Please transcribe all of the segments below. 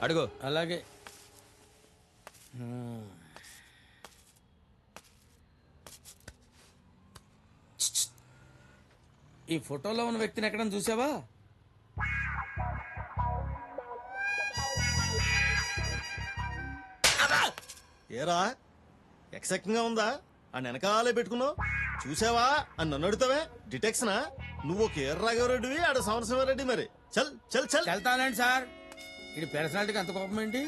అడుగు. అలాగే. ఈ ఫోటోలో ఉన్న వ్యక్తిని ఎక్కడైనా చూసావా? ఏరా ఎక్సెక్టింగ్ ఉందా? ఆ వెనకాలే పెట్టుకున్నావు చూసావా అని నన్ను అడుగుతావే? డిటెక్షనా? నువ్వు ఒక ఎర్రాఘవరెడ్డివి, ఆడ సమరసింహారెడ్డి. మరి చల్ చల్ చల్. వెళ్తానండి సార్. ఇది పర్సనాలిటీకి అంత కోపం ఏంటి?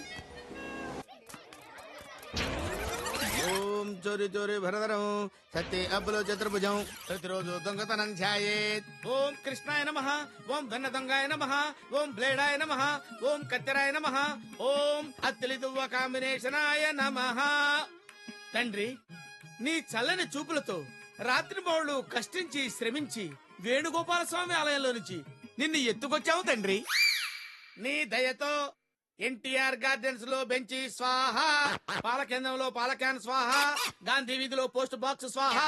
ఓం చోరీ చోరీ భరధరం సత్య అబ్బులో చతుర్భుజం ప్రతిరోజు దొంగతనం ఛాయేత్. ఓం కృష్ణాయ నమః, ఓం వెన్న దొంగాయ నమః, ఓం బ్లేడాయ నమః, ఓం కత్తెరాయ నమః, ఓం అత్తిలి దువ్వ కాంబినేషనాయ నమః. తండ్రి, నీ చల్లని చూపులతో రాత్రి బౌళ్ళు కష్టించి శ్రమించి వేణుగోపాల స్వామి ఆలయంలో నుంచి నిన్ను ఎత్తుకొచ్చావు తండ్రి. నీ దయతో ఎన్టీఆర్ గార్డెన్స్ లో బెంచి స్వాహ, పాలకేంద్రంలో పాలకాన్ స్వాహ, గాంధీ వీధిలో పోస్ట్ బాక్స్ స్వాహ,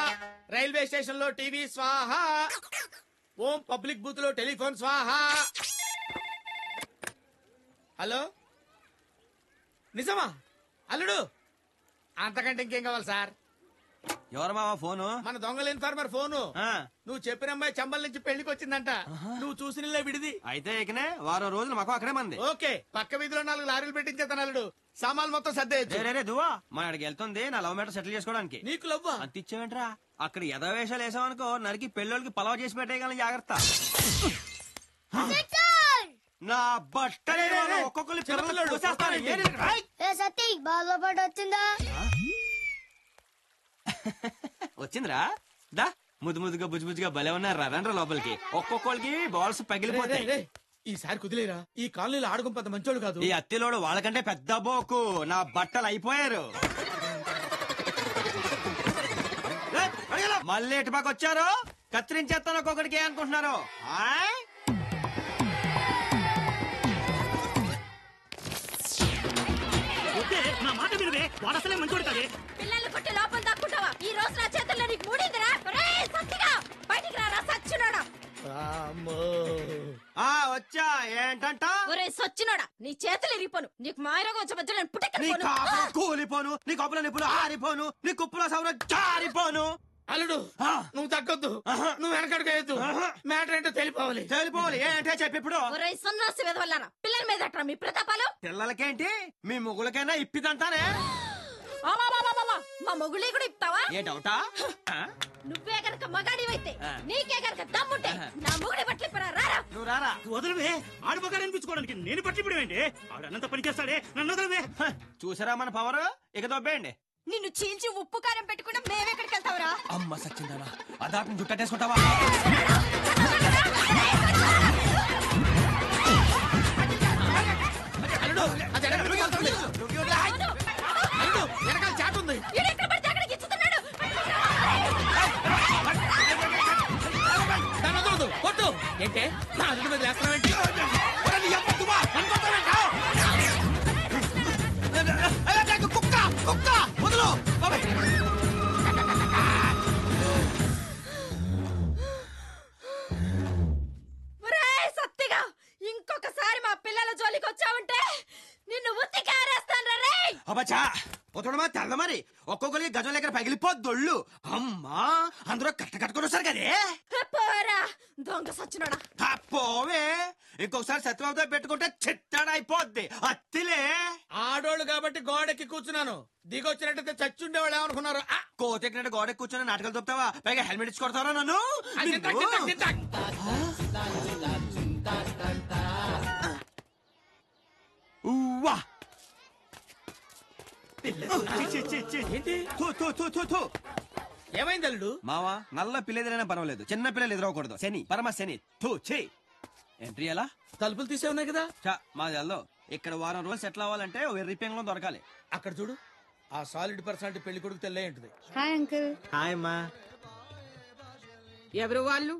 రైల్వే స్టేషన్ లో టీవీ స్వాహ, ఓం పబ్లిక్ బూత్ లో టెలిఫోన్ స్వాహ. హలో, నిజమా అల్లుడు? అంతకంటే ఇంకేం కావాలి సార్? ఎవరు మావా ఫోను? మన దొంగల ఇన్ఫార్మర్ ఫోను. నువ్వు చెప్పిన అమ్మాయి చంబల్ నుంచి పెళ్లికి వచ్చిందంట. నువ్వు చూసిన విడిది. అయితే ఇకనే వారం రోజులు మాకు అక్కడే మంది. ఓకే, పక్క వీధిలో 4 లారీలు పెట్టించేత నల్లుడు. సామాన్లు మొత్తం సర్దేయచ్చు. దువా మన అక్కడికి వెళ్తుంది నా లవ్ మ్యాటర్ సెటిల్ చేసుకోవడానికి. నీకు లవ్వా? అంత ఇచ్చావేంట్రా? అక్కడ యథావేషాలు వేసామనుకో నరికి పెళ్ళోళ్ళకి పలవ చేసి పెట్టేయగలం. జాగ్రత్త. నా బట్టలే ఒక్కొక్కరు వచ్చిందిరా. దా ముద్దు ముద్దుగా బుజ్జు బుజ్జుగా భలే ఉన్నారు. రండ్రా లోపలికి. ఒక్కొక్కరికి బాల్స్ పగిలిపోతాయి. ఈసారి కుదిలేరా? ఈ కాలనీలో ఆడుకుని పెద్ద మంచోడు కాదు. ఈ అత్తిలోడు వాళ్ళకంటే పెద్ద బోకు. నా బట్టలు అయిపోయారు. మళ్ళీ ఎటు పక్క వచ్చారు? కత్తిరించేస్తాను ఒక్కొక్కడికి అనుకుంటున్నారు. నా మాట వినవే, వాడు అసలే మంచోడు కదే. పిల్లల్ని కొట్టి లోపల దాక్కుంటావా? ఈ రోజు నా చేతుల్లో నీకు మూడిందిరా. సత్తిగా బయటికి రారా సచ్చినోడా. వచ్చా ఏంటంట? ఒరే సచ్చినోడా, నీ చేతులు ఇరిగిపోను. నీకు మాయరోగం వచ్చే మధ్యలో నేను పుట్టెక్కను. కూలిపోను, నీ కప్పుల నిప్పులు ఆరిపోను, నీ కుప్పుల సౌర జారిపోను. అల్లుడు, నువ్వు తగ్గొద్దు, నువ్వు వెనకడుగు. మ్యాటర్ ఏంటో తెలిపోవాలి. తెలిపోవాలి ఏంటో చెప్పి ఇప్పుడు. ఒరే సన్నాసి వెదవల్లారా, పిల్లల మీద అట్రా మీ ప్రతాపాలు. పిల్లలకేంటి, మీ మొగులకైనా ఇప్పిదంటానే. మా మొగుళ్ళే కూడా ఇస్తావా? ఏ డౌటా? నువ్వే గనక మగాడివైతే, నీకే గనక దమ్ముంటే నా మొగుడి బట్టలు ఇప్పరా. రారా. నువ్వు రారా. వదలవే, ఆడిపోగా అనిపించుకోవడానికి నేను బట్టి ఇప్పుడు ఏంటి? ఆడన్నంత పని చేస్తాడే, నన్ను వదలవే. చూసారా మన పవర్? ఇక దొబ్బేయండి. నిన్ను చీల్చి ఉప్పు కారం పెట్టుకున్నా మేమెక్కడికి వెళ్తావురా? అమ్మ సచ్చిందానా, అదాపని జుట్టేసుకుంటావా? వెనకాల చాట్ ఉంది. కొట్టు. ఏంటే నా అల్లుడి మీద వేస్తున్నావేంటి? కుక్క కుక్క వదలు. సత్తిగా ఇంకొకసారి మా పిల్లల జోలికి వచ్చావంటే నిన్ను ఉత్తికి ఆరేస్తాను రే. అబ్బచ్చా పోతుడమా తెల్ల మరి ఒక్కొక్కరికి గజం దగ్గర పగిలిపోద్దొళ్ళు. అమ్మా అందరూ కట్టుకొని వస్తారు కదే. పోరా దొంగ సచ్చినోడా. పోవే, ఇంకొకసారి సత్యబాబుతో పెట్టుకుంటే చిత్తాడైపోద్ది. అత్తిలే ఆడోళ్ళు కాబట్టి గోడెక్కి కూర్చున్నాను. దిగొచ్చినట్టయితే చచ్చుండేవాళ్ళు ఏమనుకున్నారు? కోతెక్కినట్టు గోడెక్కి కూర్చొని నాటకాలు చెప్తావా? పైగా హెల్మెట్ ఇచ్చి కొడతారా నన్ను? ఏమైంది అల్లుడు? మావా నల్ల పిల్లెదరైనా పర్వాలేదు, చిన్న పిల్లలు ఎదురవకూడదు. శని పరమ శని. ఎంట్రీ ఎలా? తలుపులు తీసే ఉన్నాయి కదా. మాది అల్లో. ఇక్కడ వారం రోజులు సెటిల్ అవ్వాలంటే రిపేంగ్ లో దొరకాలి. అక్కడ చూడు, ఆ సాలిడ్ పర్సనాలిటీ పెళ్లి కొడుకు తెల్లే ఉంటుంది. Hi uncle. హాయ్ అమ్మా. ఎవరు వాళ్ళు?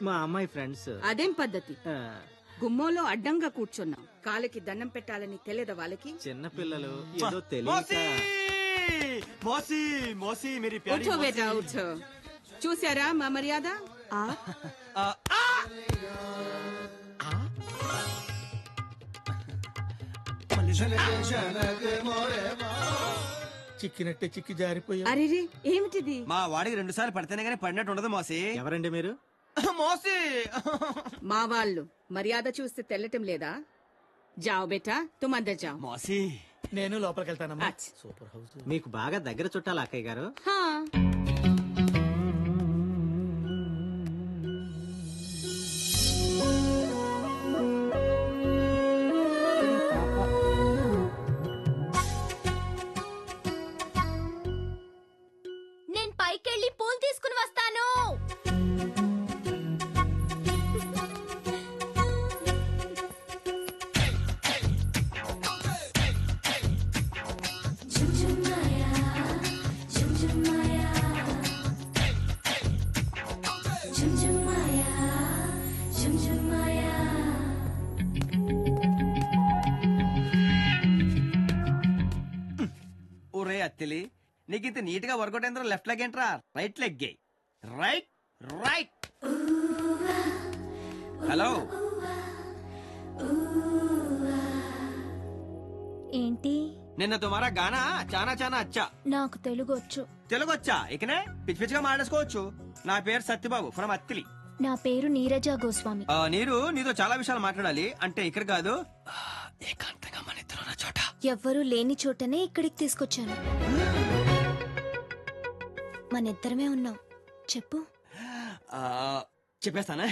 మా అమ్మాయి ఫ్రెండ్స్. అదేం పద్ధతి? గుమ్మంలో అడ్డంగా కూర్చున్నాం. కాలికి దండం పెట్టాలని తెలియదా వాళ్ళకి? చిన్న పిల్లలు ఏదో తెలియక. మోసీ మోసీ మేరీ ప్యారీ ఉఠో బేటా ఉఠో. చూసారా మా మర్యాద? చిక్కినట్టే చిక్కి జారిపోయా. అరేరే ఏమిటిది? మా వాడికి 2 సార్లు పడితేనే కానీ పడినట్టు ఉండదు మోసి. ఎవరండి మీరు? మోసి మా వాళ్ళు మర్యాద చూస్తే తెల్లటం లేదా? జాओ బేటా తుమ్ అందర్ జాओ. మోసి నేను లోపలికి వెళ్తానమ్మా. అచ్చ్. Super house. మీకు బాగా దగ్గర చుట్టాలి అక్కయ్య గారు. హా నేను పైకెళ్ళి పూలు తీసుకుని వస్తాను. ఒరే అత్తిలి, నీకు ఇంత నీట్ గా వర్కౌట్ అయిన లెఫ్ట్ లెగ్ ఏంట్రా? Right leg right right. Hello ఏంటి? నిన్న తుమారా గానా చానా చానా అచ్చా. నాకు తెలుగు వచ్చు. తెలుగు వచ్చా? ఇకనే పిచ్చి పిచ్చిగా మాట్లాడుకోవచ్చు. నా పేరు సత్యబాబు ఫ్రమ్ అత్తిలి. నా పేరు నీరజ గోస్వామి. నీరు నీతో చాలా విషయాలు మాట్లాడాలి. అంటే ఇక్కడ కాదు, ఏకాంతంగా మన ఇద్దరు ఉన్న చోట. ఎవ్వరూ లేని చోటనే ఇక్కడికి తీసుకొచ్చాను. మనిద్దరమే ఉన్నాం. చెప్పు. చెప్పేస్తానా?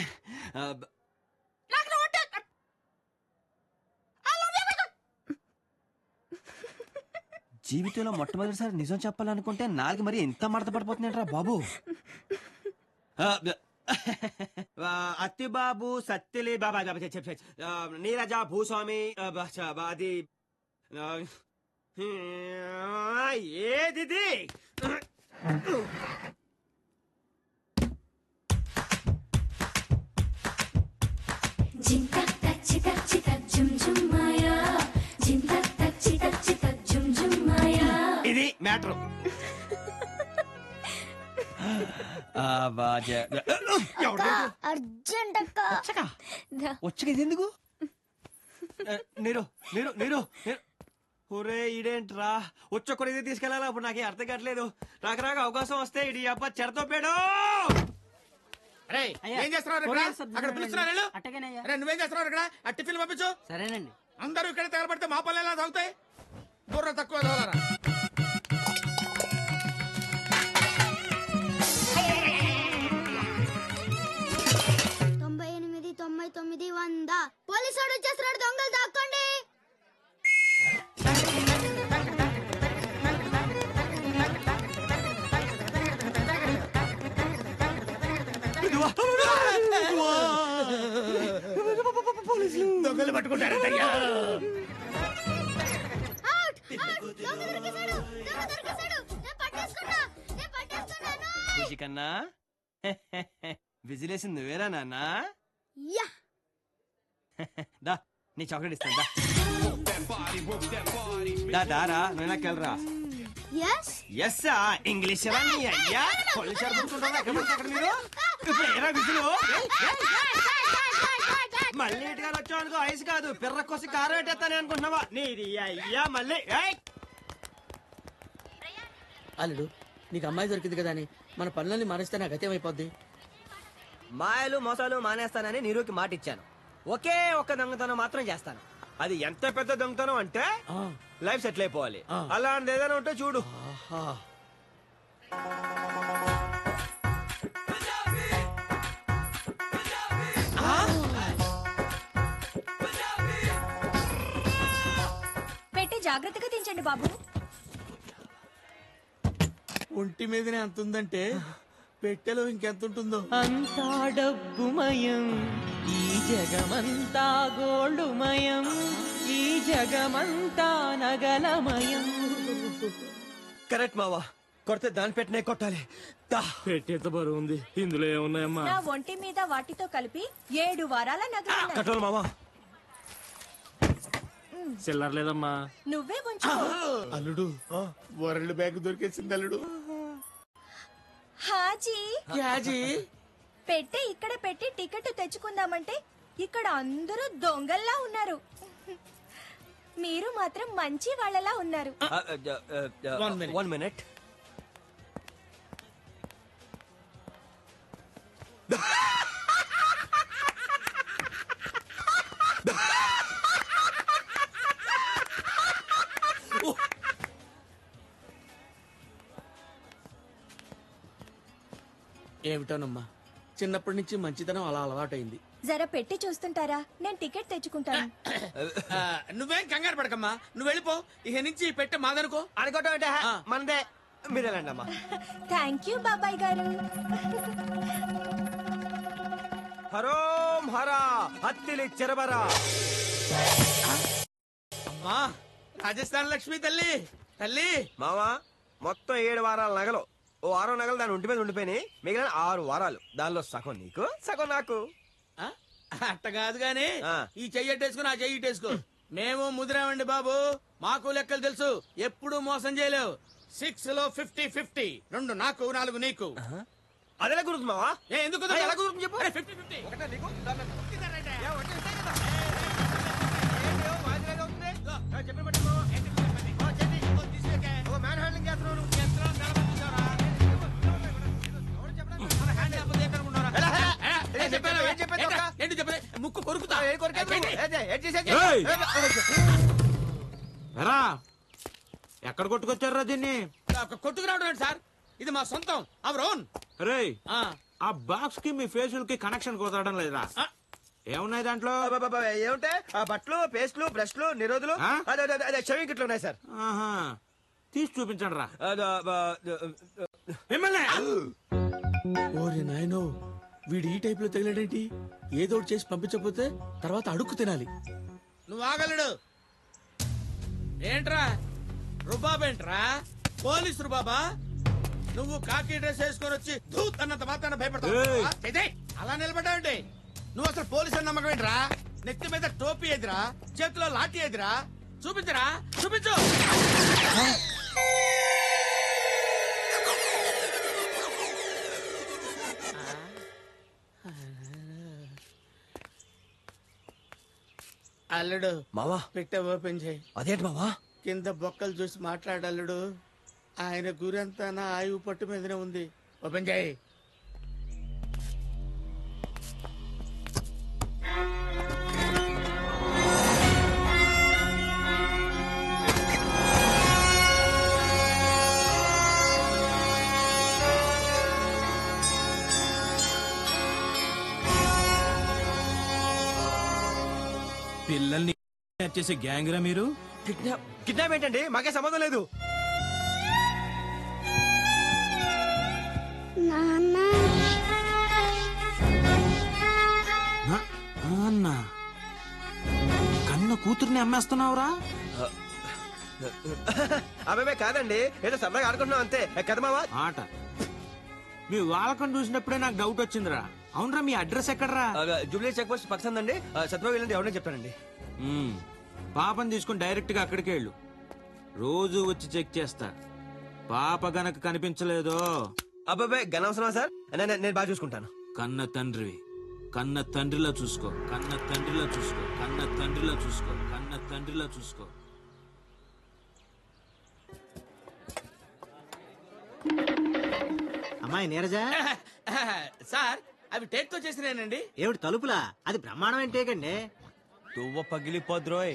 జీవితంలో మొట్టమొదటిసారి నిజం చెప్పాలనుకుంటే నాలుగు మరి ఎంత మడత పడిపోతుందంటరా బాబు. అత్తిబాబు సత్తిలి బాబా నీరజ భూస్వామి అది ఏది ఇది మ్యాటర్. అర్జెంట్ వచ్చగా ఇది ఎందుకు? నీరు నీరు నీరు ఒరే ఇడేంట్రా వచ్చొక్కడు ఇది తీసుకెళ్ళాలా? అప్పుడు నాకేం అర్థం కావట్లేదు. రాక అవకాశం వస్తే ఇడి అబ్బా చెడతో పేడు. ఏం చేస్తున్నావు ఇక్కడ? అక్కడ పిలుస్తున్నారు వెళ్ళు. అరే నువ్వేం చేస్తున్నావు ఇక్కడ? ఆ టిఫిన్ పంపించు. సరేనండి. అందరూ ఇక్కడ తగలబడితే మా పల్లె ఎలా తాగుతాయి? బుర్ర తక్కువ తగలరా. పోలీసు వాడు వచ్చేస్తున్నాడు. దొంగలు దాక్కోండి. దొంగలు పట్టుకుంటారయ్యా. కన్నా విజిలేసింది నువ్వేరా నాన్న? దా నీ చాక్లెట్ ఇస్తాను. దారా నువ్వు నాకు వెళ్ళరా. ఎస్ ఇంగ్లీష్ అయ్యా మళ్ళీ ఇటుగా వచ్చావు అనుకో. ఐస్ కాదు పిర్ర కోసి కారం పెట్టేస్తానే అనుకుంటున్నావా? నీది అయ్యా మళ్ళీ. అల్లుడు నీకు అమ్మాయి దొరికింది కదా అని మన పనులన్నీ మానేస్తే నాకు గతేమైపోద్ది. మాయలు మోసాలు మానేస్తానని నీరుకి మాట ఇచ్చాను. ఒకే ఒక్క దొంగతనం మాత్రం చేస్తాను. అది ఎంత పెద్ద దొంగతనం అంటే లైఫ్ సెటిల్ అయిపోవాలి. అలాంటిది ఏదైనా ఉంటే చూడు. పెట్టి జాగ్రత్తగా దించండి బాబు. ఒంటి మీదనే అంత ఉందంటే పెట్టెలో ఇంకెంత ఉంటుందో. అంతా డబ్బుమయం, ఈ జగమంతా గోల్డుమయం, ఈ జగమంతా నగలమయం. కరెక్ట్ మావా. కొడితే దాని పెట్టినే కొట్టాలి. పెట్టేంత బరువు ఉంది. ఇందులో ఏమున్నాయమ్మా? నా ఒంటి మీద వాటితో కలిపి 7 వారాల నగలు. కట్టాలి మావా. చిల్లర లేదమ్మా. నువ్వే ఉంచు. అల్లుడు వరల్డ్ బ్యాంక్ దొరికేసింది అల్లుడు. హాజీ పెట్టి ఇక్కడ పెట్టి టికెట్ తెచ్చుకుందామంటే ఇక్కడ అందరూ దొంగల్లా ఉన్నారు. మీరు మాత్రం మంచి వాళ్ళలా ఉన్నారు. 1 minute. ఏమిటోనమ్మా, చిన్నప్పటి నుంచి మంచితనం అలా అలవాటైంది. జర పెట్టి చూస్తుంటారా? నేను టికెట్ తెచ్చుకుంటాను. నువ్వేం కంగారు పడకమ్మా, నువ్వు వెళ్ళిపో. ఇక నుంచి పెట్టే మాదనుకో. అనుకోవటం అంటే మనదే. మీరు వెళ్ళండి అమ్మా. థ్యాంక్ యూ బాబాయ్ గారు. హరోం హరా హత్తిలి చెరబరా. అమ్మా రాజస్థాన్ లక్ష్మి తల్లి తల్లి. మావా మొత్తం 7 వారాల నగలు. ఓ 6 నగలు దాని ఒంటి మీద ఉండిపోయినాయి. మిగిలిన 6 వారాలు. దానిలో సగం నీకు, సగం నాకు. అట్ట కాదు గాని ఆ. ఈ చెయ్యట్టేసుకుని ఆ చెయ్యిటేసుకో. మేము ముదిరామండి బాబు, మాకు లెక్కలు తెలుసు. ఎప్పుడు మోసం చేయలేవు. 6 లో 50-50. 2 నాకు 4 నీకు. అదేలా గుర్తు మావా? ఎందుకు ఆ, ఎలా కుదురుతుంది చెప్పు? 50-50. ఒకటే నీకు, దాని నాకు. ముక్కు కొరుకుతా. ఎక్కడ కొట్టుకొచ్చారా దీన్ని? కొట్టుకురావడం ఏంటి సార్? ఇది మా సొంతం. Our own. రే ఆ బాక్స్ కి మీ ఫేషియల్ కి కనెక్షన్ కుదరడం లేదురా. ఏమున్నాయి దాంట్లో? ఏముంటే ఆ బట్టలు, పేస్ట్లు, బ్రష్లు, నిరోధులు, ఆ? అదే షవింగ్ కిట్లు ఉన్నాయి సార్. ఆహా, తీసి చూపించండి రా. ఓరే నాయనో, వీడు ఈ టైప్ లో తగిలాడేంటి? ఏదో ఒకటి చేసి పంపించకపోతే తర్వాత అడుక్కు తినాలి. నువ్వు ఆగలడు. ఏంట్రా రుబాబేంట్రా? పోలీస్ రుబాబా? నువ్వు కాకి డ్రెస్ వేసుకొని వచ్చి ధూత్ అన్నంత మాత్రాన భయపడతావు? అలా నిలబడ్డావంటే నువ్వు అసలు పోలీసు అని నమ్మకం ఏంట్రా? నెత్తి మీద టోపీ ఎదురా, చేతిలో లాఠీ ఎదురా. చూపించరా, చూపించు. అల్లుడు మావా పెట్టే ఓపెన్ చేయి. అదేంటి మావా? కింద బొక్కలు చూసి మాట్లాడల్లుడు. ఆయన గురంతా నా ఆయువు పట్టు మీదనే ఉంది. ఓపెన్ చేయి. పిల్లల్ని చేసే గ్యాంగ్ రా మీరు? కిడ్నాప్ ఏంటండి? మాకే సంబంధం లేదు. అన్నా, కన్న కూతుర్ని అమ్మేస్తున్నావురా? అబ్బాయి కాదండి, ఏదో సరదాగా ఆడుకుంటున్నాం అంతే కదా మావా. ఆట మీ వాళ్ళకం చూసినప్పుడే నాకు డౌట్ వచ్చిందిరా. అవునరా, మీ అడ్రస్ ఎక్కడరా? జూబ్లీ చెక్ పోస్ట్ పక్కన అండి. సత్యబాబు వెళ్ళండి, ఎవరైనా చెప్తానండి. పాపని తీసుకుని డైరెక్ట్ గా అక్కడికే వెళ్ళు. రోజు వచ్చి చెక్ చేస్తా. పాప గనక కనిపించలేదో అబ్బాయి గనవసరమా సార్? నేను బాగా చూసుకుంటాను. కన్న తండ్రివి, కన్న తండ్రిలా చూసుకో, కన్న తండ్రిలా చూసుకో, కన్న తండ్రిలా చూసుకో, కన్న తండ్రిలా చూసుకో. అమ్మాయి నీరజ, సార్ అవి టేక్ తో చేసినానండి. ఏమిటి తలుపులా? అది బ్రహ్మాండమైన టేకండి. తువ్వ పగిలిపోద్రోయ్.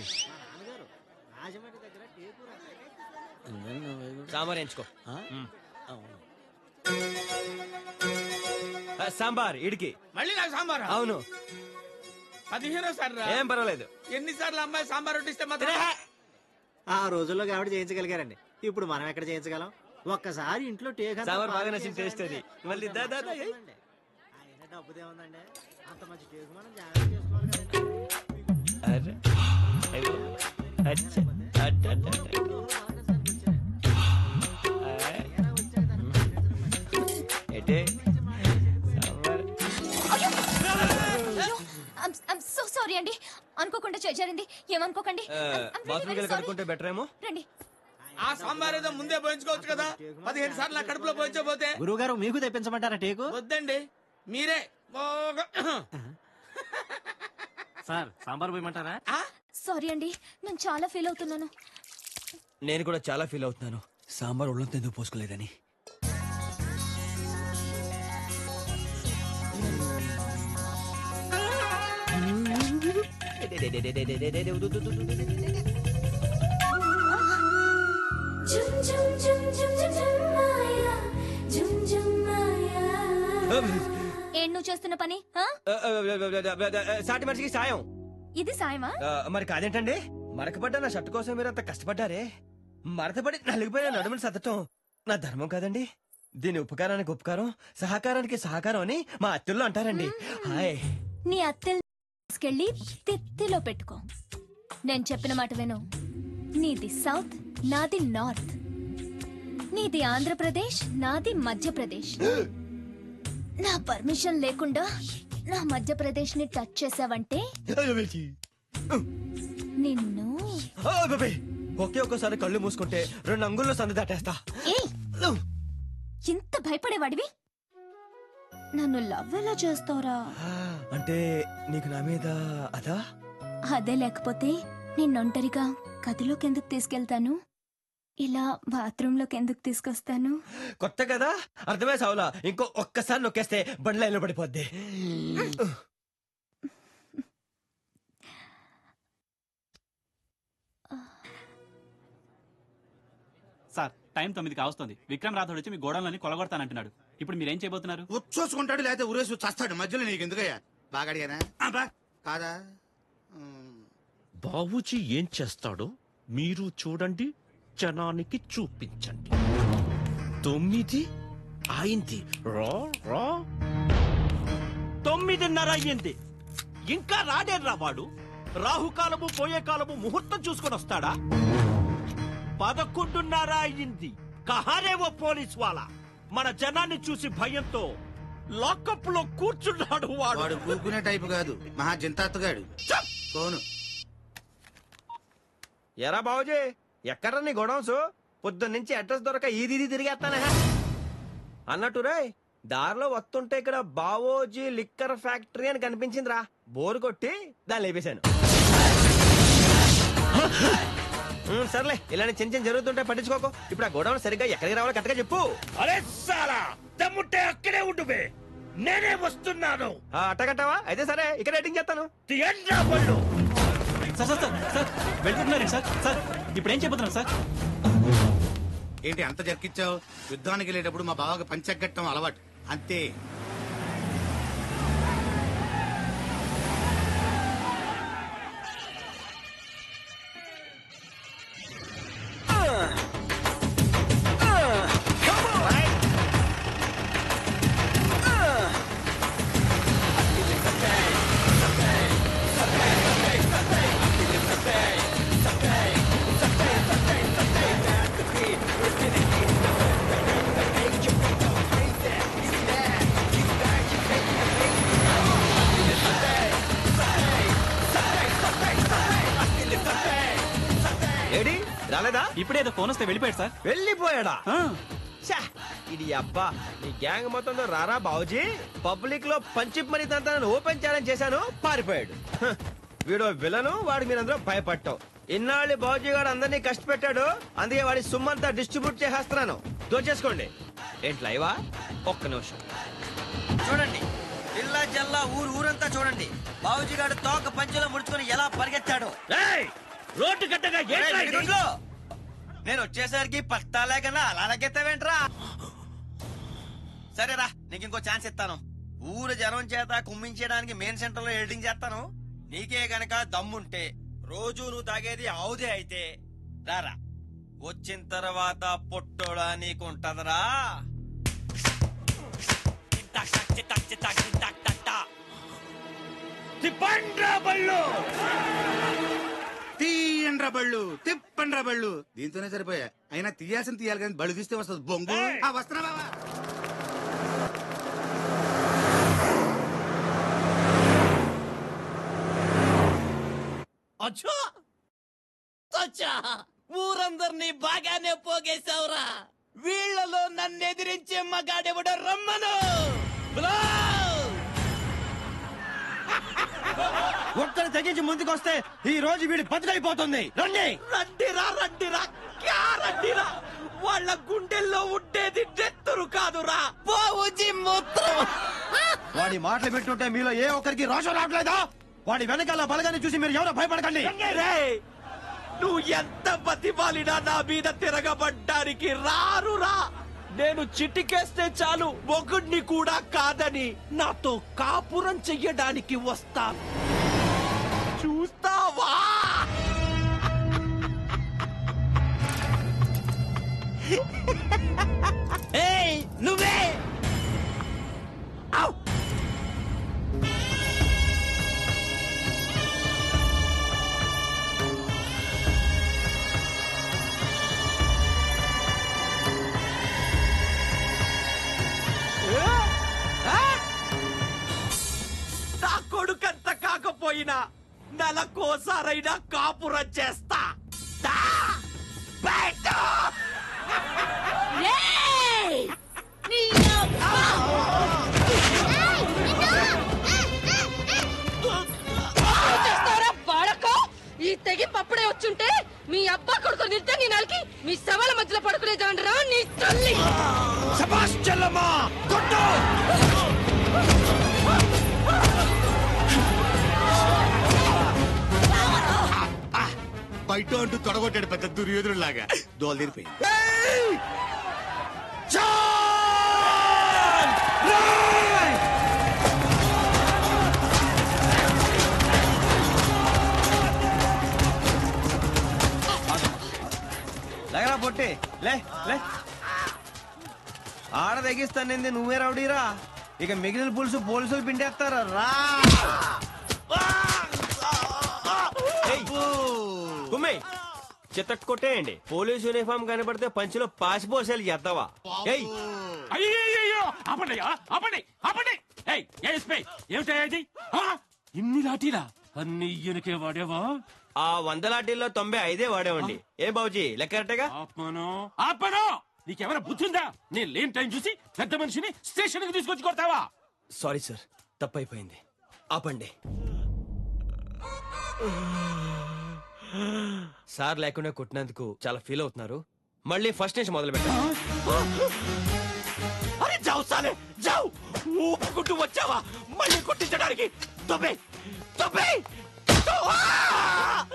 సాంబార్ ఎంచుకో. సాంబార్ ఇడికి. మళ్ళీ నాకు సాంబార్? అవును. 15 సార్లు. ఏం పర్వాలేదు. ఎన్నిసార్లు అమ్మాయి సాంబార్ వడ్డిస్తే మాత్రం? ఆ రోజుల్లో ఆవిడ చేయించగలిగారండి. ఇప్పుడు మనం ఎక్కడ చేయించగలం? ఒక్కసారి ఇంట్లో టేక్ సాంబార్ బాగా నచ్చింది, టేస్ట్ అది. మళ్ళీ డబ్బుదేముందండి, అంత మంచి టేకు మనం జాగ్రత్త చేసుకోవాలి కదండి. సో సారీ అండి, అనుకోకుండా చేజారింది, ఏమనుకోకండి. బాత్రూమ్ వెళ్ళి కడుక్కుంటే బెటర్ ఏమో. రండి. ఆ సాంబార్ ఏదో ముందే పోయించుకోవచ్చు కదా. 15 సార్లు నా కడుపులో పోయించబోతే. గురువుగారు మీకు తెప్పించమంటారా టేకు? వద్దండి, మీరే. సార్ సాంబార్ పోయమంటారా? సారీ అండి, నేను చాలా ఫీల్ అవుతున్నాను. నేను కూడా చాలా ఫీల్ అవుతున్నాను. సాంబార్ ఒళ్ళంత ఎందుకు పోసుకోలేదని. ఏం నువ్వు చేస్తున్న పని? సాటి మనిషికి సాయం. ఇది సాయమా? మరి కాదేంటండి, మరకపడ్డా నా షర్ట్ కోసం మీరు అంత కష్టపడ్డారే. మరతపడి నలిగిపోయిన నడుముని సతటం నా ధర్మం కాదండి. దీని ఉపకారానికి ఉపకారం, సహకారానికి సహకారం అని మా అత్తల్లో అంటారండి. హాయ్. నీ అత్తెల్ని తీసుకెళ్లి తిత్తిలో పెట్టుకో. నేను చెప్పిన మాట విను. నీది సౌత్, నాది నార్త్. నీది ఆంధ్రప్రదేశ్, నాది మధ్యప్రదేశ్. నా పర్మిషన్ లేకుండా నా మధ్యప్రదేశ్ ని టచ్ చేసావంటే నిన్ను ఒకే ఒక్కసారి కళ్ళు మూసుకుంటే 2 అంగుల్లో సందు దాటేస్తా. ఇంత భయపడేవాడివి నన్ను లవ్ ఎలా చేస్తావురా? అంటే నీకు నా మీద అదా? అదే లేకపోతే నిన్నొంటరిగా గదిలోకి ఎందుకు తీసుకెళ్తాను, ఇలా బాత్రూమ్ లోకి ఎందుకు తీసుకొస్తాను? కొత్త కదా, అర్థమే సావులా. ఇంకో ఒక్కసారి నొక్కేస్తే బండి లైన్లో పడిపోద్ది. సార్, టైం 9 కావస్తుంది. విక్రమ్ రాథోడ్ వచ్చి మీ గోడౌన్లని కొలగొడతానంటున్నాడు. ఇప్పుడు మీరేం చేయబోతున్నారు? ఉచ్చోసుకుంటాడు, లేకపోతే ఊరేసి చస్తాడు. మధ్యలో నీకు ఎందుకయ్యా? బాగా అడిగానా? కాదా? బాబూజీ ఏం చేస్తాడో మీరు చూడండి, జనానికి చూపించండి. 9 అయింది. రా రా 9:30 అయ్యింది. ఇంకా రాడేర్రా వాడు. రాహుకాలము పోయే కాలము ముహూర్తం చూసుకొని వస్తాడా? 11:30 అయ్యింది. కహారేవో పోలీస్ వాళ్ళ మన జనాన్ని చూసి భయంతో లాకప్ లో కూర్చున్నాడు. వాడు కూకునే టైపు కాదు, మహా జింతాత్తుగాడు. ఎరా బాబుజీ, ఎక్కడ నీ గొడవన్స్? పొద్దున్నుంచి అడ్రస్ దొరక ఈది తిరిగేస్తానే అన్నట్టు రే. దారిలో వస్తుంటే ఇక్కడ బావోజీ లిక్కర్ ఫ్యాక్టరీ అని కనిపించిందిరా. బోరు కొట్టి దాన్ని లేపేశాను. సర్లే, ఇలాంటి చిన్న చిన్న జరుగుతుంటే పట్టించుకోకు. ఇప్పుడు ఆ గొడవలు సరిగ్గా ఎక్కడికి రావాలో కరెక్ట్గా చెప్పు. అరే సాలా, దమ్ముంటే అక్కడే ఉండువే, నేనే వస్తున్నాను. అట్టగంటావా? అయితే సరే, ఇక్కడ రేటింగ్ చేస్తాను. వెళ్తున్నారండి సార్. సార్, ఇప్పుడు ఏం చెప్పబోతున్నారు సార్? ఏంటి అంత జరికిచ్చావు? యుద్ధానికి వెళ్ళేటప్పుడు మా బావకి పంచగట్టం అలవాటు అంతే. ఏడి రాలేదా? ఇప్పుడేదో ఫోన్ వస్తే వెళ్ళిపోయాడు సార్. వెళ్ళిపోయాడా? ఇది అబ్బా, నీ గ్యాంగ్ మొత్తంతో రారా బావుజీ. పబ్లిక్ లో పంచిప్ మనీ తంతాను ఓపెన్ ఛాలెంజ్ చేశాను, పారిపోయాడు. వీడో విలను, వాడికి మీరందరూ భయపడతావు. ఇన్నాళ్ళు బావుజీ గారు అందరినీ కష్టపెట్టాడు, అందుకే వాడి సుమ్మంతా డిస్ట్రిబ్యూట్ చేసేస్తున్నాను. దోచేసుకోండి. ఏంటి లైవా? ఒక్క నిమిషం చూడండి. ఇల్లా జల్లా ఊరంతా చూడండి. బావుజీ గారు తోక పంచెలో ముడుచుకొని ఎలా పరిగెత్తాడు. రోడ్డు గడ్డగా నేను వచ్చేసరికి పత్తా లేకన్నా అలా లెక్కెత్తావేంట్రా? సరేరా, నీకు ఇంకో ఛాన్స్ ఇస్తాను. ఊరు జనం చేత కుమ్మించడానికి మెయిన్ సెంటర్ లో ఎడిటింగ్ చేస్తాను. నీకే గనక దమ్ముంటే, రోజు నువ్వు తాగేది ఆవుదే అయితే రారా. వచ్చిన తర్వాత పొట్టోడా నీకు ఉంటదరా. తిప్పండ్రా బళ్ళు, తీయండ్రా బళ్ళు, తిప్పండ్రా బళ్ళు. దీంతోనే సరిపోయా. అయినా తీయాల్సిన తీయాలి కానీ బళ్ళు తీస్తే వస్తుంది బొంగు. వస్తున్నా బాబా. ఊరందరినీ బాగానే పోగేశావురా. వీళ్లలో నన్ను ఎదిరించే మగాడెవడో రమ్మను. ఒక్కరు తెగించి ముందుకొస్తే ఈ రోజు వీడి బతుకైపోతుంది. రండి రండిరా రండిరా క్యా రండిరా. వాళ్ళ గుండెల్లో ఉండేది నెత్తురు కాదురా, బాబుజీ మూత్రం. వాడి మాటలు పెట్టుంటే మీలో ఏ ఒక్కరికి రోషం రావట్లేదా? వాడి వెనకాల బలగాన్ని చూసి మీరు ఎవరో భయపడకండి. రేయ్, నువ్వు ఎంత బతిమాలినా నా మీద తిరగబడ్డానికి రారురా. నేను చిటికేస్తే చాలు ఒకడిని కూడా కాదని నాతో కాపురం చెయ్యడానికి వస్తా. చూస్తావా? ఏయ్ నువ్వే ఔ! నా కొడుకంత కాకపోయినా నెలకోసారైనా కాపురం చేస్తా. దా! బయట! ఈ తెగింపు అప్పుడే వచ్చుంటే మీ అబ్బా కొడుకు నిద్ర నీ నలికి మీ సవాల మధ్యలో పడుకునే జాండ్రా నీ తల్లి. శభాష్ చెల్లమ్మా, కొట్టు! బయట అంటూ తొడగొట్టాడు పెద్ద దుర్యోధనులాగా. దోలు తీరిపోయింది. లేరా పొట్టి, లే లే. ఆడ తెగిస్తానంది నువ్వే రౌడీరా. ఇక మిగిలిన పులుసు పోలీసులు పిండేస్తారా రా. కుమ్మే చిత్తక్ కొట్టేయండి. పోలీస్ యూనిఫామ్ కనబడితే పంచిలో పాసిపోసేలు చేద్దావా? అయ్యో ఆపండి ఆపండి ఆపండి. ఏమిటి ఇన్ని లాఠీలా? అన్ని ఈయనకే వాడేవా? ఆ 100 లాఠీల్లో 95 వాడేవండి. ఏ బాబుజీ లెక్కరట్టగా? ఆపను. నీకెవరా బుద్ధిందా? నేను లేని టైం చూసి పెద్ద మనిషిని స్టేషన్ కి తీసుకొచ్చి కొడతావా? సారీ సార్, తప్పైపోయింది. ఆపండి. సార్ లేకుండా కొట్టినందుకు చాలా ఫీల్ అవుతున్నారు. మళ్ళీ ఫస్ట్ నుంచి మొదలు పెట్టారు. అరే జావు సాలే జావు. ఊపుకుంటూ వచ్చావా మళ్ళీ కొట్టించడానికి? తొబ్బే తొబ్బే.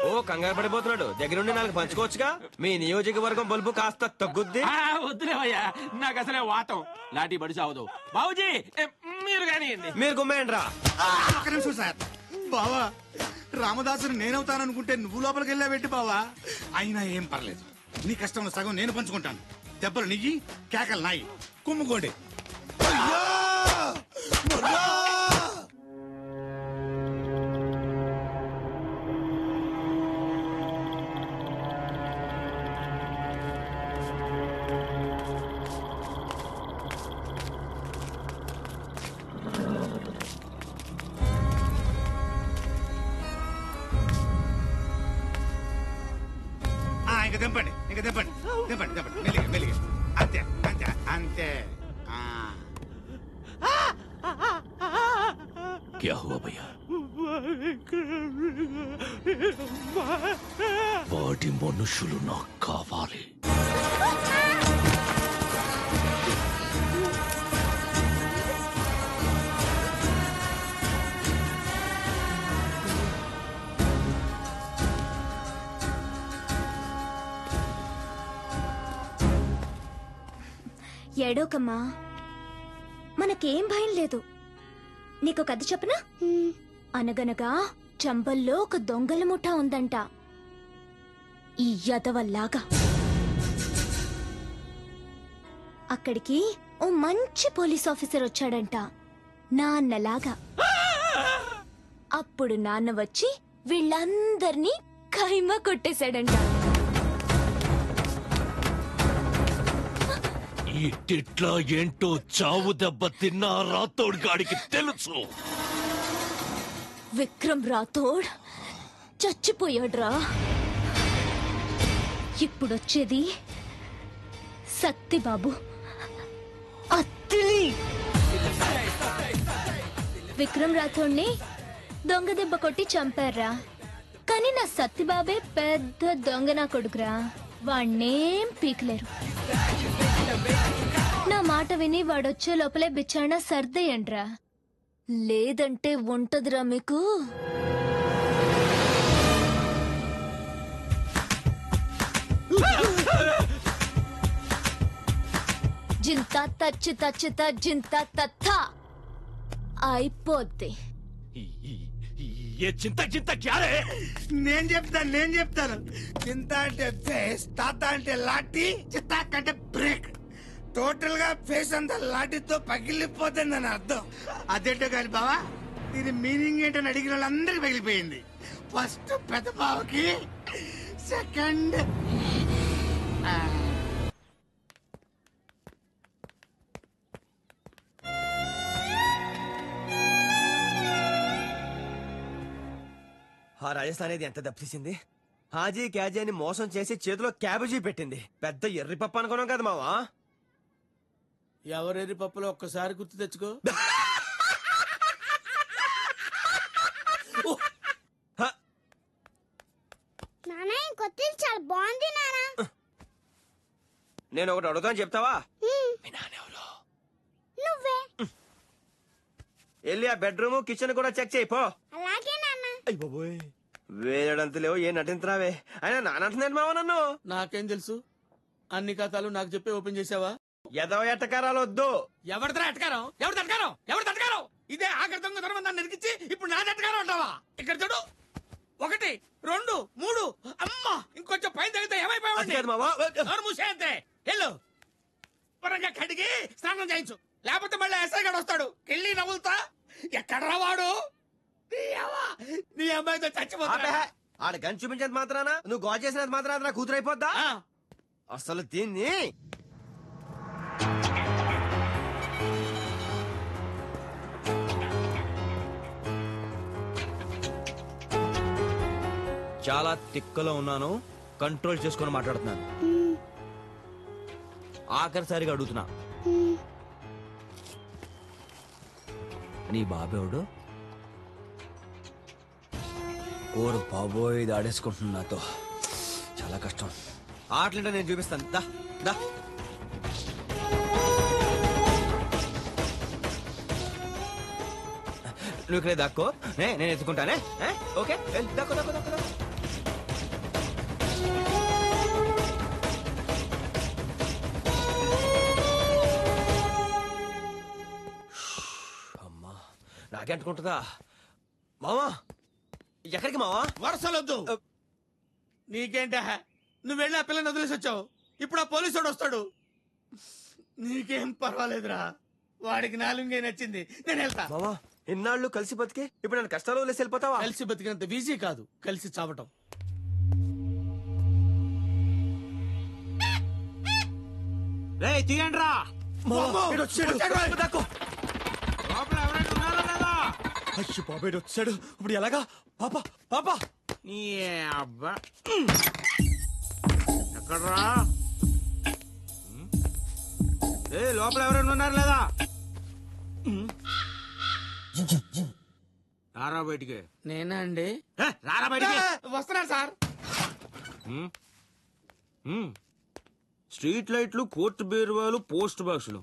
ఓ కంగారు పడిపోతున్నాడు. దగ్గరుండి 4 పంచుకోవచ్చుగా. మీ నియోజకవర్గం బల్బు కాస్త తగ్గుద్ది. వద్దులేవయ్యా, నాకు అసలే వాతం. లాఠీ పడి సావదు. బాబుజీ మీరు కానివ్వండి. మీరు గుమ్మేయండి రా. ఒక్క నిమిషం సార్. బావా, రామదాసుని నేనవుతాననుకుంటే నువ్వు లోపలికి వెళ్ళావేంటి బావా? అయినా ఏం పర్లేదు. నీ కష్టంలో సగం నేను పంచుకుంటాను. దెబ్బలు నియ్యి, కేకలు నాయి. కుమ్ముకోండి. ఇంకా దింపండి, ఇంకా దింపండి, దింపండి, దింపండి. మెల్లిగా మెల్లిగా. అంతే అంతే అంతే. क्या हुआ भैया? వాడి మనుషులు నాకు కావాలి. ఏడోకమ్మా, మనకేం భయం లేదు. నీకు కథ చెప్పనా? అనగనగా చంబల్లో ఒక దొంగల ముఠా ఉందంట. ఈ యదవల్లాగా అక్కడికి ఓ మంచి పోలీస్ ఆఫీసర్ వచ్చాడంట, నాన్నలాగా. అప్పుడు నాన్న వచ్చి వీళ్ళందర్నీ ఖైమా కొట్టేశాడంట. ఈ టిట్లా ఏంటో చావు దెబ్బ తిన్నా రాతోడ్ గాడికి తెలుసు. విక్రమ్ రాథోడ్ చచ్చిపోయాడ్రా. ఇప్పుడొచ్చేది సత్తిబాబు, అత్తిలి. విక్రమ్ రాథోడ్ని దొంగ దెబ్బ కొట్టి చంపారా, కానీ నా సత్తిబాబే పెద్ద దొంగ నా కొడుకురా. వాణ్ణేం పీకలేరు. నా మాట విని వాడొచ్చే లోపలే బిచ్చాణ సర్దేయండ్రా, లేదంటే ఉంటదిరా మీకు. జింతా తచ్చు తచ్చుత జింతా తత్త అయిపోద్ది. నేను చెప్తాను. చింత అంటే ఫేస్, తాత అంటే లాఠీ, చిత్తాక్ అంటే బ్రేక్. టోటల్ గా ఫేస్ అంతా లాఠీతో పగిలిపోతుందని అర్థం. అదేంటో కాని బావా, దీని మీనింగ్ ఏంటని అడిగిన వాళ్ళందరికి పగిలిపోయింది. ఫస్ట్ పెద్ద బావకి, సెకండ్ ఆ రాజస్థాన్ ఇది ఎంత దెబ్బతీసింది. హాజీ క్యాజీ అని మోసం చేసి చేతిలో క్యాబేజీ పెట్టింది. పెద్ద ఎర్రి పప్పు అనుకున్నాం కదా మావా. ఎవరెర్రి పప్పులో ఒక్కసారి గుర్తు తెచ్చుకో. చాలా బాగుంది నానా. నేను ఒకటి అడుగుతాను చెప్తావా? నువ్వే వెళ్ళి ఆ బెడ్రూమ్ కిచెన్ కూడా చెక్ చేయిపో. అలాగే నాన్న. అయ్యబాబోయ్, వేయడంత లేవు, ఏ నటించరావే. అయినా నానంటున్నాడు మావా నన్ను. నాకేం తెలుసు? అన్ని కథలు నాకు చెప్పి ఓపెన్ చేసావా? ఎదవ ఎట్టకారాలు వద్దు. ఎవరిదా ఎట్టకారం? ఎవరి తటకారం? ఇదే ఆఖరి దొంగ దొరమందాన్ని నిరికించి ఇప్పుడు నా ఎట్టకారం అంటావా? ఇక్కడ చూడు, 1 2 3. అమ్మా, ఇంకొంచెం పైన తగ్గితే ఏమైపోయావు? మూసేంతే. వెళ్ళు, త్వరగా కడిగి స్నానం చేయించు, లేకపోతే మళ్ళీ ఎస్ఐ గడు వస్తాడు. కెళ్ళి నవ్వులుతా. ఎక్కడ రావాడు? నీ అమ్మాయితో చచ్చిపోతా. ఆడ గన్ చూపించేది మాత్రానా, నువ్వు గోల్ చేసినది మాత్రాన నా కూతురు అయిపోద్దా? అసలు దీన్ని చాలా తిక్కలో ఉన్నాను, కంట్రోల్ చేసుకొని మాట్లాడుతున్నాను. ఆఖరిసారిగా అడుగుతున్నా, నీ బాబేవుడు? ఓరు బాబోయ్, ఇది ఆడేసుకుంటున్నా నాతో. చాలా కష్టం. ఆటలంటే నేను చూపిస్తాను. దా దా. నువ్వు ఇక్కడే దాక్కో, నేను ఎత్తుకుంటానే. ఓకే, దాక్కో దాక్కో దాక్కో దాక్కో. అమ్మా, నాకే అంటుకుంటుందా? మావా, ఎక్కడికి మావా? వరుసలొద్దు. నీకేంట, నువ్వు వెళ్ళి ఆ పిల్లని వదిలేసి వచ్చావు. ఇప్పుడు ఆ పోలీసుడు వస్తాడు. నీకేం పర్వాలేదురా, వాడికి నాలుగే నచ్చింది. నేను వెళ్తా. మావా, ఎన్నాళ్ళు కలిసి బతికే ఇప్పుడు నేను కష్టాలు వదిలేసి వెళ్ళిపోతావా? కలిసి బతికినంత ఈజీ కాదు కలిసి చావటం. తీయండి రా. అయ్యో బాబేడు వచ్చాడు. ఇప్పుడు ఎలాగా? పాపా పాపా, నీ అబ్బా ఎక్కడ్రా? లోపల ఎవరైనా ఉన్నారు లేదా? రారా బయటికి. నేనా అండి? రారా బయటికి. వస్తున్నాను సార్. స్ట్రీట్ లైట్లు, కోర్టు బీరువాలు, పోస్ట్ బాక్సులు,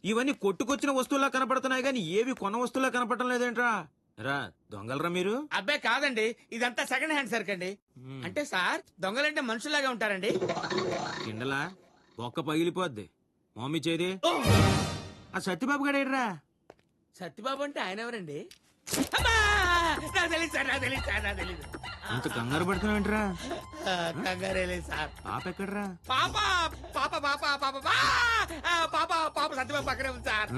ఇవన్నీ కొట్టుకొచ్చిన వస్తువులా కనపడుతున్నాయి కానీ ఏవి కొన్న వస్తువులా కనపడటం లేదేంట్రా? రా, దొంగలరా మీరు? అబ్బాయి కాదండి, ఇదంతా సెకండ్ హ్యాండ్ సరుకండి. అంటే సార్, దొంగలంటే మనుషులాగా ఉంటారండి. కిండలా ఒక్క పగిలిపోద్ది. మమ్మీ చేది. ఆ సత్యబాబు గడేడ్రా? సత్యబాబు అంటే ఆయన ఎవరండి? అంత కంగారు పడుతున్నావేంట్రా? కంగారేలే సార్. పాప ఎక్కడ్రా? పాప పాప పాప పాప పాప పాప సత్యబాబు పక్కనే ఉంది సార్.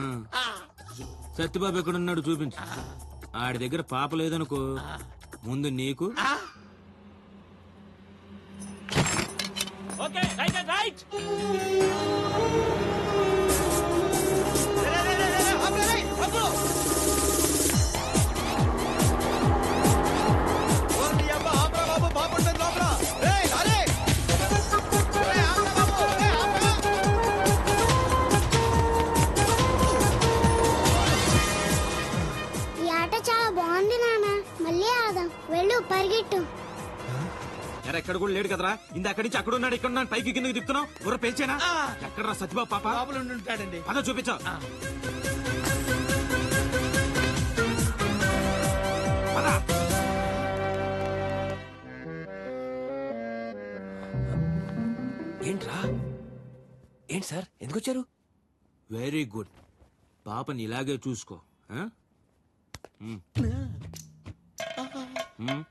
సత్యబాబు ఎక్కడున్నాడు చూపించు. ఆడి దగ్గర పాప లేదనుకో, ముందు నీకు. Okay, right right. ఈ ఆట చాలా బాగుంది నాన్న. ఎక్కడ కూడా లేడు కదరా ఇంత అక్కడి నుంచి అక్కడ ఉన్నాడు ఇక్కడ ఉన్నాడు పైకి కిందకి తిప్పుతున్నావు ఊర పేల్చేనా ఎక్కడరా సత్యబాబు పాప లోపల ఉండి ఉంటాడండి. పద చూపించావు ఏంట్రా ఏంటి సార్ ఎందుకు వచ్చారు? వెరీ గుడ్ పాపని ఇలాగే చూసుకో ఆ? ఉమ్. ఉమ్.